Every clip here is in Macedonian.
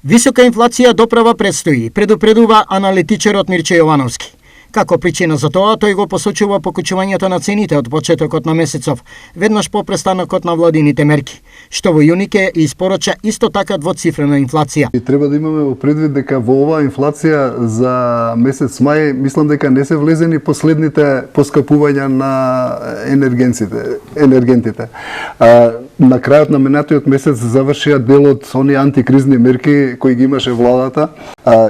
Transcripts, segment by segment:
Висока инфлација доправа предстои, предупредува аналитичарот Мирче Јовановски. Како причина за тоа, тој го посочува покачувањето на цените од почетокот на месецов, веднаш по престанокот на владините мерки, што во јуни ќе испорача исто така двоцифрена инфлација. И треба да имаме во предвид дека во оваа инфлација за месец мај, мислам дека не се влезени последните поскапувања на енергентите. На крајот на минатиот месец завршија дел од оние антикризни мерки кои ги имаше владата.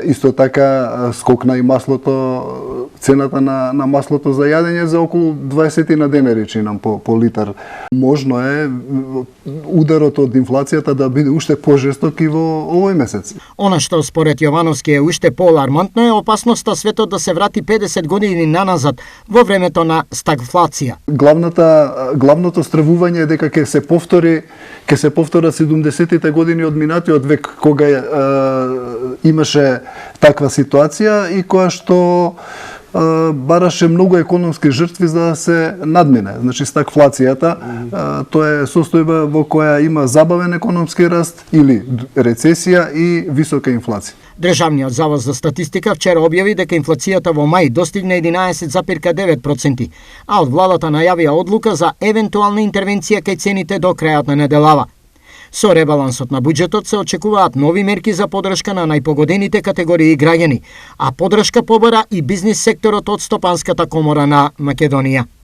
Исто така скокна и маслото, цената на маслото за јадење за околу 20 на ден, реченам, по литар. Можно е ударот од инфлацијата да биде уште пожесток и во овој месец. Она што според Јовановски е уште поалармантно е опасноста светот да се врати 50 години наназад во времето на стагфлација. Главното стравување е дека ќе се повторат 70-тите години од минатиот век, кога имаше таква ситуација и која што бараше многу економски жртви за да се надмине. Значи, стагфлацијата, тоа е состојба во која има забавен економски раст или рецесија и висока инфлација. Државниот завод за статистика вчера објави дека инфлацијата во мај достигна 11,9%, а од владата најавија одлука за евентуална интервенција кај цените до крајот на неделава. Со ребалансот на буџетот се очекуваат нови мерки за подршка на најпогодените категории граѓани, а подршка побара и бизнис секторот од Стопанската комора на Македонија.